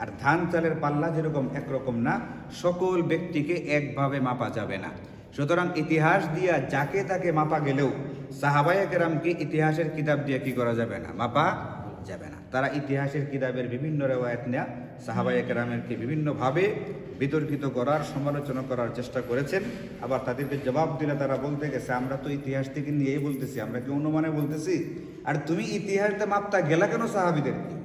আর ধান চালের পাল্লা যেরকম একরকম না, সকল ব্যক্তিকে একভাবে মাপা যাবে না। সুতরাং ইতিহাস দিয়া যাকে তাকে মাপা গেলেও সাহাবায়ে কেরামকে ইতিহাসের কিতাব দিয়ে কি করা যাবে না, মাপা যাবে না। তারা ইতিহাসের কিতাবের বিভিন্ন রেওয়ায়েত নেয়া সাহাবায়ে কেরামেরকে বিভিন্নভাবে বিতর্কিত করার, সমালোচনা করার চেষ্টা করেছেন। আবার তাদেরকে জবাব দিলে তারা বলতে গেছে আমরা তো ইতিহাস থেকে নিয়েই বলতেছি, আমরা কি অনুমানে বলতেছি? আর তুমি ইতিহাসটা মাপতা গেলা কেন সাহাবীদেরকে?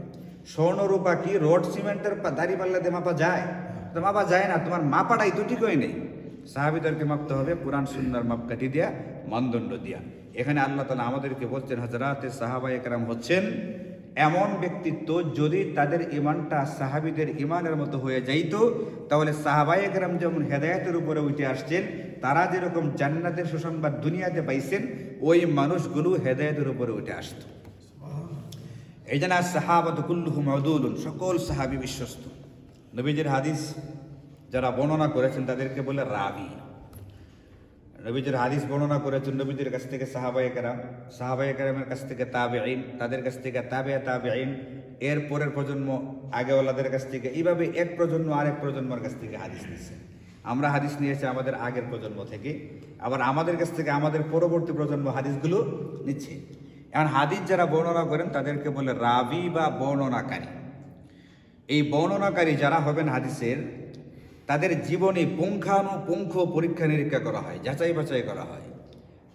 স্বর্ণরূপা কি রড সিমেন্টের দাড়ি পাল্লা দিয়ে মাপা যায়? তো মাপা যায় না, তোমার মাপাটাই তো ঠিকই নেই। সাহাবীদেরকে মাপতে হবে কোরআন সুন্নাহর মাপকাঠি দিয়া, মানদণ্ড দিয়া। এখানে আল্লাহ তাআলা আমাদেরকে বলছেন হযরতে সাহাবায়ে কেরাম হচ্ছেন এমন ব্যক্তিত্ব যদি তাদের ইমানটা সাহাবীদের ইমানের মতো হয়ে যাইত, তাহলে সাহাবায়ে কেরাম যেমন হেদায়েতের উপরে উঠে আসছেন, তারা যেরকম জান্নাতের সুসংবাদ দুনিয়াতে পাইছেন, ওই মানুষগুলো হেদায়েতের উপরে উঠে আসত। এই জন্য সাহাবাতু কুল্লুহুম উদুলুন, সকল সাহাবী বিশ্বস্ত। নবীজির হাদিস যারা বর্ণনা করেছেন তাদেরকে বলে রাবি। নবীজির হাদিস বর্ণনা করেছেন নবীজির কাছ থেকে সাহাবায়ে কেরামের কাছ থেকে তাবেঈন, তাদের কাছ থেকে তাবেঈন, এর পরের প্রজন্ম আগেওয়ালাদের কাছ থেকে, এইভাবে এক প্রজন্ম আরেক প্রজন্মের কাছ থেকে হাদিস নিচ্ছে। আমরা হাদিস নিয়েছি আমাদের আগের প্রজন্ম থেকে, আবার আমাদের কাছ থেকে আমাদের পরবর্তী প্রজন্ম হাদিসগুলো নিচ্ছে। এখন হাদিস যারা বর্ণনা করেন তাদেরকে বলে রাবি বা বর্ণনাকারী। এই বর্ণনাকারী যারা হবেন হাদিসের, তাদের জীবনে পুঙ্খানুপুঙ্খ পরীক্ষা নিরীক্ষা করা হয়, যাচাই বাছাই করা হয়।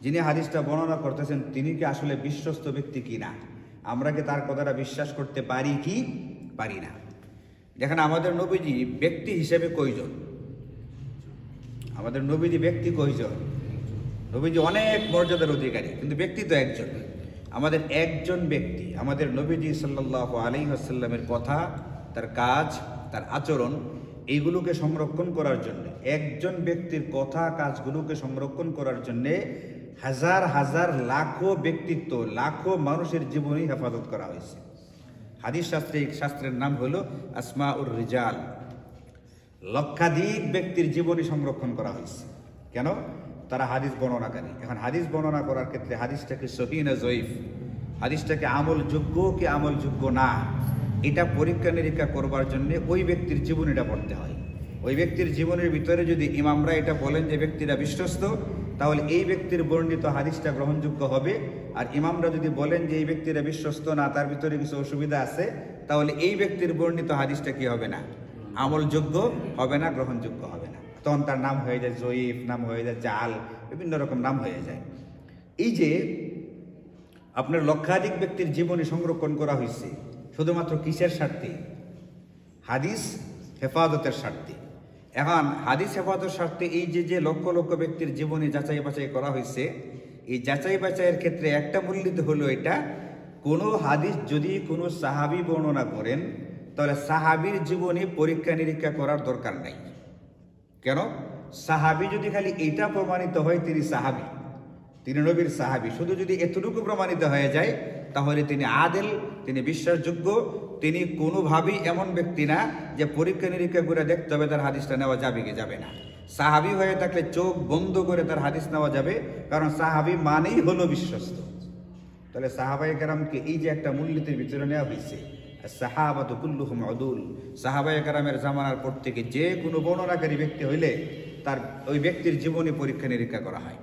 যিনি হাদিসটা বর্ণনা করতেছেন তিনি কি আসলে বিশ্বস্ত ব্যক্তি কি না, আমরা কি তার কথাটা বিশ্বাস করতে পারি কি পারি না। দেখেন আমাদের নবীজি ব্যক্তি হিসেবে কয়জন? আমাদের নবীজি ব্যক্তি কয়জন? নবীজি অনেক মর্যাদার অধিকারী, কিন্তু ব্যক্তি তো একজন। আমাদের একজন ব্যক্তি, আমাদের নবীজি সাল্লাল্লাহু আলাইহি ওয়াসাল্লামের কথা, তার কাজ, তার আচরণ, এইগুলোকে সংরক্ষণ করার জন্য, একজন ব্যক্তির কথা কাজগুলোকে সংরক্ষণ করার জন্য হাজার হাজার লাখো ব্যক্তিত্ব, লাখো মানুষের জীবনই হেফাজত করা হয়েছে। হাদিস শাস্ত্রের নাম হলো আসমাউর রিজাল। লক্ষাধিক ব্যক্তির জীবনী সংরক্ষণ করা হয়েছে। কেন? তারা হাদিস বর্ণনাকারী। এখন হাদিস বর্ণনা করার ক্ষেত্রে হাদিসটাকে সহিহ না জয়ীফ, হাদিসটাকে আমলযোগ্য কি আমলযোগ্য না, এটা পরীক্ষা নিরীক্ষা করবার জন্য ওই ব্যক্তির জীবনীটা পড়তে হয়। ওই ব্যক্তির জীবনের ভিতরে যদি ইমামরা এটা বলেন যে ব্যক্তিরা বিশ্বস্ত, তাহলে এই ব্যক্তির বর্ণিত হাদিসটা গ্রহণযোগ্য হবে। আর ইমামরা যদি বলেন যে এই ব্যক্তিরা বিশ্বস্ত না, তার ভিতরে কিছু অসুবিধা আছে, তাহলে এই ব্যক্তির বর্ণিত হাদিসটা কি হবে না? আমলযোগ্য হবে না, গ্রহণযোগ্য হবে না। তখন তার নাম হয়ে যায় জয়ীফ, নাম হয়ে যায় জাল, বিভিন্ন রকম নাম হয়ে যায়। এই যে আপনার লক্ষাধিক ব্যক্তির জীবনী সংরক্ষণ করা হয়েছে শুধুমাত্র কিসের স্বার্থে? হাদিস হেফাজতের স্বার্থে। এখন হাদিস হেফাজতের স্বার্থে এই যে লক্ষ লক্ষ ব্যক্তির জীবনী যাচাই বাছাই করা হয়েছে, এই যাচাই বাছাইয়ের ক্ষেত্রে একটা মূল্যিত হলো এটা, কোনো হাদিস যদি কোনো সাহাবী বর্ণনা করেন, তাহলে সাহাবীর জীবনী পরীক্ষা নিরীক্ষা করার দরকার নাই। কেন? সাহাবী যদি খালি এইটা প্রমাণিত হয় তিনি সাহাবী, তিনি নবীর সাহাবী, শুধু যদি এতটুকু প্রমাণিত হয়ে যায়, তাহলে তিনি আদেল, তিনি বিশ্বাসযোগ্য, তিনি কোনোভাবেই এমন ব্যক্তি না যে পরীক্ষা নিরীক্ষা করে দেখতে হবে তার হাদিসটা নেওয়া যাবে কি যাবে না। সাহাবী হয়ে থাকলে চোখ বন্ধ করে তার হাদিস নেওয়া যাবে, কারণ সাহাবী মানেই হলো বিশ্বস্ত। তাহলে সাহাবায়ে কেরামকে এই যে একটা মূল্যের ভিতরে নেওয়া হয়েছে, সাহাবাতু কুল্লুহুম উদুল, সাহাবায়ে কেরামের জামানার পর থেকে যে কোনো বর্ণনাকারী ব্যক্তি হইলে তার ওই ব্যক্তির জীবনী পরীক্ষা নিরীক্ষা করা হয়।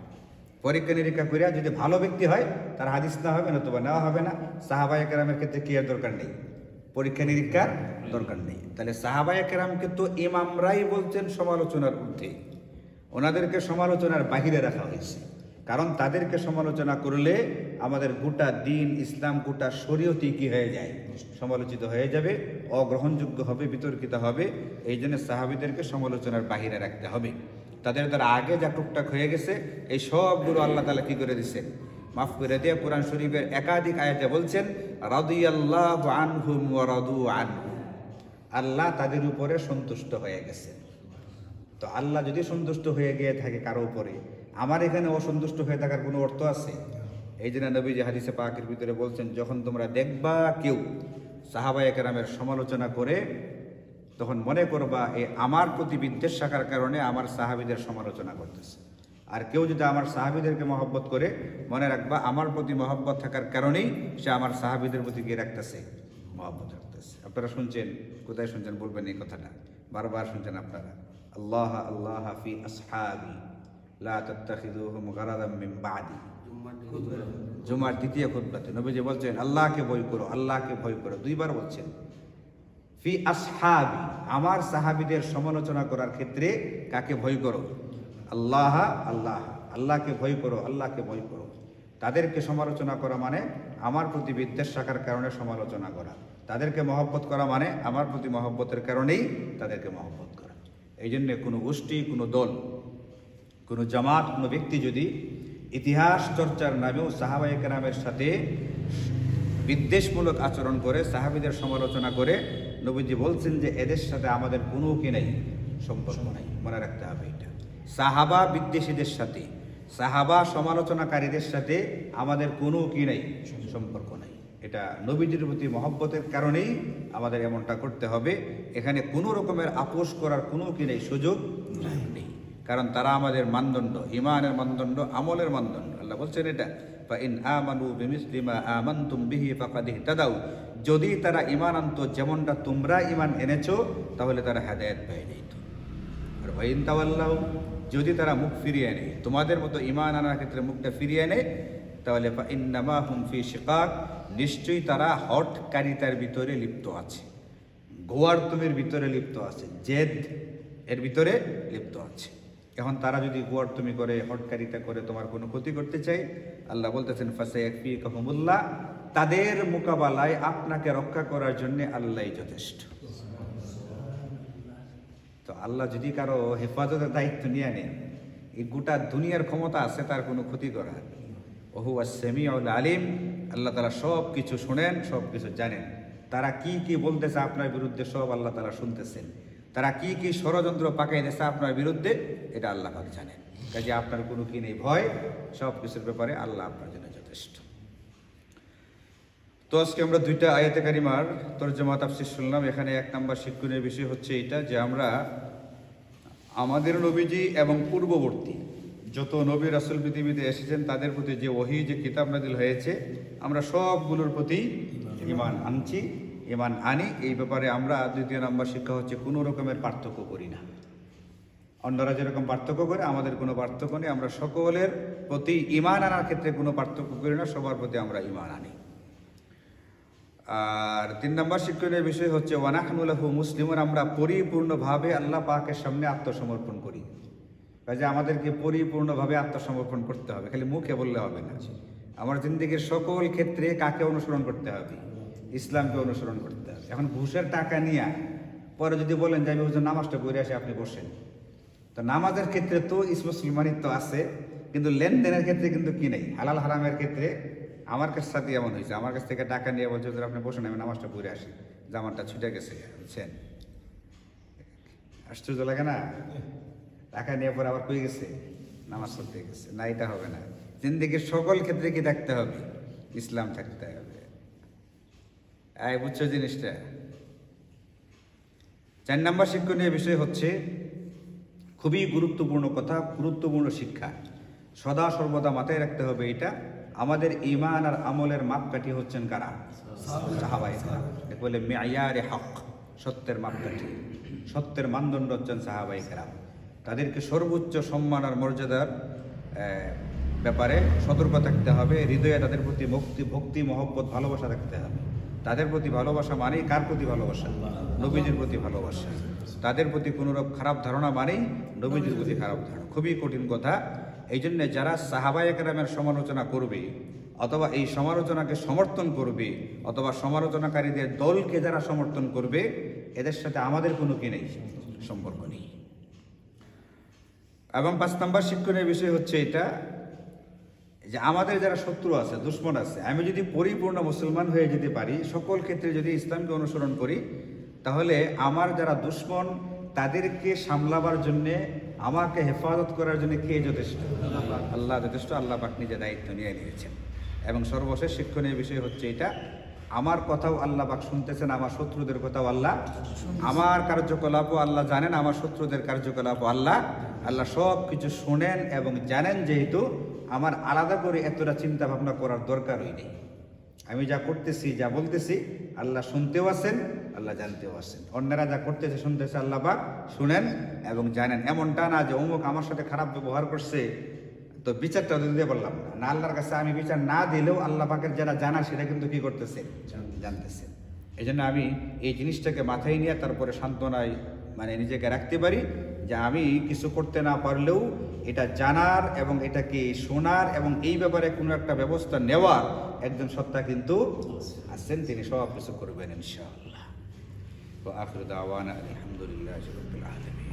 পরীক্ষা নিরীক্ষা করে যদি ভালো ব্যক্তি হয় তার হাদিস নেওয়া হবে, নতুবা নেওয়া হবে না। সাহাবায়ে কেরামের ক্ষেত্রে কি এর দরকার নেই? পরীক্ষা নিরীক্ষার দরকার নেই। তাহলে সাহাবায়ে কেরামকে তো ইমামরাই বলছেন সমালোচনার ঊর্ধ্বে, ওনাদেরকে সমালোচনার বাহিরে রাখা হয়েছে। কারণ তাদেরকে সমালোচনা করলে আমাদের গোটা দিন, ইসলাম, গোটা শরীয়তই কি হয়ে যায়? সমালোচিত হয়ে যাবে, অগ্রহণযোগ্য হবে, বিতর্কিত হবে। এই জন্য সাহাবীদেরকে সমালোচনার বাহিরে রাখতে হবে। তাদের দ্বারা আগে যা টুকটাক হয়ে গেছে এই সবগুলো আল্লাহ তাআলা কি করে দিচ্ছেন? মাফ করে দিয়ে কোরআন শরীফের একাধিক আয়াতে বলছেন রাদিয়াল্লাহু আনহুম ওয়া রাদু আনহু, আল্লাহ তাদের উপরে সন্তুষ্ট হয়ে গেছে। তো আল্লাহ যদি সন্তুষ্ট হয়ে গিয়ে থাকে কারো উপরে, আমার এখানে অসন্তুষ্ট হয়ে থাকার কোনো অর্থ আছে? এই জন্য নবীজি হাদিসে পাকের ভিতরে বলছেন, যখন তোমরা দেখবা কেউ সাহাবায়ে কেরামের সমালোচনা করে, তখন মনে করবা এ আমার প্রতি বিদ্বেষ থাকার কারণে আমার সাহাবীদের সমালোচনা করতেছে। আর কেউ যদি আমার সাহাবীদেরকে মহব্বত করে, মনে রাখবা আমার প্রতি মহব্বত থাকার কারণেই সে আমার সাহাবীদের প্রতি গিয়ে রাখতেছে, মহব্বত রাখতেছে। আপনারা শুনছেন, কোথায় শুনছেন বলবেন এই কথাটা, বারবার শুনছেন আপনারা। আল্লাহ আল্লাহ ফি আসহাবি লা তাত্তাখিযুহুম গারাদাম মিন বাদি। জুমার দ্বিতীয় খুতবাতে নবীজি বলছেন আল্লাহকে ভয় করো, আল্লাহকে ভয় করো, দুইবার বলছেন। ফি আসহাবি, আমার সাহাবীদের সমালোচনা করার ক্ষেত্রে কাকে ভয় করো? আল্লাহ আল্লাহ, আল্লাহকে ভয় করো, আল্লাহকে ভয় করো। তাদেরকে সমালোচনা করা মানে আমার প্রতি বিদ্বেষ থাকার কারণে সমালোচনা করা। তাদেরকে মহব্বত করা মানে আমার প্রতি মহব্বতের কারণেই তাদেরকে মহব্বত করা। এই জন্যে কোনো গোষ্ঠী, কোনো দল, কোনো জামাত, কোনো ব্যক্তি যদি ইতিহাস চর্চার নামেও সাহাবায়ে কেরামের সাথে বিদ্বেষমূলক আচরণ করে, সাহাবীদের সমালোচনা করে, নবীজি বলছেন যে এদের সাথে আমাদের কোনো কি নেই, সম্পর্ক নাই। মনে রাখতে হবে এটা। সাহাবা বিদ্বেষীদের সাথে, সাহাবা সমালোচনাকারীদের সাথে আমাদের কোনো কি নেই, সম্পর্ক নাই। এটা নবীজির প্রতি মহব্বতের কারণেই আমাদের এমনটা করতে হবে। এখানে কোনো রকমের আপোষ করার কোনো কি নেই, সুযোগ নেই। কারণ তারা আমাদের মানদণ্ড, ইমানের মানদণ্ড, আমলের মানদণ্ড। আল্লাহ বলছেন এটা, ফাইন আমানু বিমিসলি মা আমানতুম বিহি ফাকাদ ইহতাদাউ, যদি তারা ঈমান আনতো যেমনটা তোমরা ঈমান এনেছো তাহলে তারা হেদায়েত পেয়ে যেত। আর ওয়াইন তাওয়াল্লাউ, যদি তারা মুখ ফিরিয়ে নেয়, তোমাদের মতো ঈমান আনার ক্ষেত্রে মুখটা ফিরিয়ে নেয়, তাহলে ফাইন্নামা হুম ফি শিকাক, নিশ্চয়ই তারা হঠকারিতার ভিতরে লিপ্ত আছে, গোয়ার্তুমির ভিতরে লিপ্ত আছে, জেদ এর ভিতরে লিপ্ত আছে। এখন তারা যদি গোয়ার্তুমি করে, হঠকারিতা করে, তোমার কোনো ক্ষতি করতে চাই, আল্লাহ বলতেছেন ফাসায়াকফিকুমুল্লাহ, তাদের মোকাবেলায় আপনাকে রক্ষা করার জন্য আল্লাহই যথেষ্ট। তো আল্লাহ যদি কারো হেফাজতের দায়িত্ব নিয়ে নেন, এই গোটা দুনিয়ার ক্ষমতা আছে তার কোনো ক্ষতি করার। ওহু আস-সামিউল আলিম, আল্লাহ তাআলা সব কিছু শুনেন, সব কিছু জানেন। তারা কি কি বলতেছে আপনার বিরুদ্ধে সব আল্লাহ তাআলা শুনতেছেন। তারা কি কি ষড়যন্ত্র পাকাইতেছে আপনার বিরুদ্ধে, এটা আল্লাহ পাক জানেন। কাজে আপনার কোনো কি নেই ভয়, সব কিছুর ব্যাপারে আল্লাহ আপনার জন্য যথেষ্ট। তো আজকে আমরা দুইটা আয়াতে কারিমার তরজমা তাফসীর শুনলাম। এখানে এক নম্বর শিক্ষণীয় বিষয় হচ্ছে এটা যে আমরা আমাদের নবীজি এবং পূর্ববর্তী যত নবী রাসূল পৃথিবীতে এসেছেন তাদের প্রতি যে ওহী, যে কিতাব নাযিল হয়েছে, আমরা সবগুলোর প্রতি ঈমান আনছি, ঈমান আনি। এই ব্যাপারে আমরা দ্বিতীয় নম্বর শিক্ষা হচ্ছে কোনো রকমের পার্থক্য করি না। অন্যরা যেরকম পার্থক্য করে আমাদের কোনো পার্থক্য নেই। আমরা সকলের প্রতি ঈমান আনার ক্ষেত্রে কোনো পার্থক্য করি না, সবার প্রতি আমরা ঈমান আনি। আর তিন নম্বর শিক্ষণীয় বিষয় হচ্ছে ওয়ানাহনু লাহু মুসলিমুন, আমরা পরিপূর্ণভাবে আল্লাহ পাকের সামনে আত্মসমর্পণ করি। কাজে আমাদেরকে পরিপূর্ণভাবে আত্মসমর্পণ করতে হবে, খালি মুখে বললে হবে না। আমার জিন্দেগির সকল ক্ষেত্রে কাকে অনুসরণ করতে হবে? ইসলামকে অনুসরণ করতে হবে। এখন ঘুষের টাকা নিয়ে পরে যদি বলেন যে আমি হুজুর নামাজটা পড়ে আসি, আপনি বসেন, তো নামাজের ক্ষেত্রে তো মুসলমানিত্ব আছে, কিন্তু লেনদেনের ক্ষেত্রে কিন্তু কি নেই। হালাল হারামের ক্ষেত্রে আমার কাছ সাথে এমন হয়েছে, আমার কাছ থেকে টাকা নিয়ে বলছে হুজুর আপনি বসেন, আমি নামাজটা পড়ে আসি, জামানটা ছুটে গেছে, বুঝছেন? আশ্চর্য লাগে না? টাকা নিয়ে পরে আবার কই গেছে, নামাজ পড়তে গেছে। না, এটা হবে না। জিন্দেগির সকল ক্ষেত্রে কি থাকতে হবে? ইসলাম থাকতে হবে। বুঝছো জিনিসটা? 4 নম্বর শিক্ষণীয় বিষয় হচ্ছে খুবই গুরুত্বপূর্ণ কথা, গুরুত্বপূর্ণ শিক্ষা, সদা সর্বদা মাথায় রাখতে হবে। এটা আমাদের ঈমান আর আমলের মাপকাঠি হচ্ছেন কারা? সাহাবায়ে কেরাম। বলে মিয়ারে হক, সত্যের মাপকাঠি, সত্যের মানদণ্ড হচ্ছেন সাহাবায়ে কেরাম। তাদেরকে সর্বোচ্চ সম্মান আর মর্যাদার ব্যাপারে সতর্ক থাকতে হবে। হৃদয়ে তাদের প্রতি ভক্তি মহব্বত ভালোবাসা রাখতে হবে। তাদের প্রতি ভালোবাসা মানেই কার প্রতি ভালোবাসা? নবীজির প্রতি ভালোবাসা। তাদের প্রতি কোনোরকম খারাপ ধারণা মানেই নবীজির প্রতি খারাপ ধারণা। খুবই কঠিন কথা। এই জন্যে যারা সাহাবায়ে কেরামের সমালোচনা করবে, অথবা এই সমালোচনাকে সমর্থন করবে, অথবা সমালোচনাকারীদের দলকে যারা সমর্থন করবে, এদের সাথে আমাদের কোনো কি নেই, সম্পর্ক নেই। এবং 5 নম্বর শিক্ষণীয় বিষয় হচ্ছে এটা যে আমাদের যারা শত্রু আছে, দুশ্মন আছে, আমি যদি পরিপূর্ণ মুসলমান হয়ে যেতে পারি, সকল ক্ষেত্রে যদি ইসলামকে অনুসরণ করি, তাহলে আমার যারা দুশ্মন তাদেরকে সামলাবার জন্যে, আমাকে হেফাজত করার জন্য কে যথেষ্ট? আল্লাহ যথেষ্ট। আল্লাহ পাক নিজে দায়িত্ব নিয়ে নিয়েছেন। এবং সর্বশেষ শিক্ষণীয় বিষয় হচ্ছে এটা, আমার কথাও আল্লাহ পাক শুনতেছেন, আমার শত্রুদের কথাও আল্লাহ, আমার কার্যকলাপও আল্লাহ জানেন, আমার শত্রুদের কার্যকলাপও আল্লাহ সব কিছু শোনেন এবং জানেন। যেহেতু আমার আলাদা করে এতটা চিন্তা ভাবনা করার দরকারই নেই। আমি যা করতেছি, যা বলতেছি, আল্লাহ শুনতেও আছেন, আল্লাহ জানতেও আছেন। অন্যরা যা করতেছে, শুনতেছে, আল্লাহ পাক শুনেন এবং জানেন। এমনটা না যে অমুক আমার সাথে খারাপ ব্যবহার করছে তো বিচারটা দিতে পারলাম না। আল্লাহর কাছে আমি বিচার না দিলেও আল্লাহ পাকের যারা জানা সেটা কিন্তু কি করতেছে, জানতেছে। এই জন্য আমি এই জিনিসটাকে মাথায় নিয়ে তারপরে সান্ত্বনায় নিজেকে রাখতে পারি যে আমি কিছু করতে না পারলেও এটা জানার এবং এটাকে শোনার এবং এই ব্যাপারে কোনো একটা ব্যবস্থা নেওয়ার একজন সত্তা কিন্তু আছেন, তিনি সব কিছু করবেন ইনশাআল্লাহ। ওয়া আখিরু দাওয়ানা আলহামদুলিল্লাহি রাব্বিল আলামিন।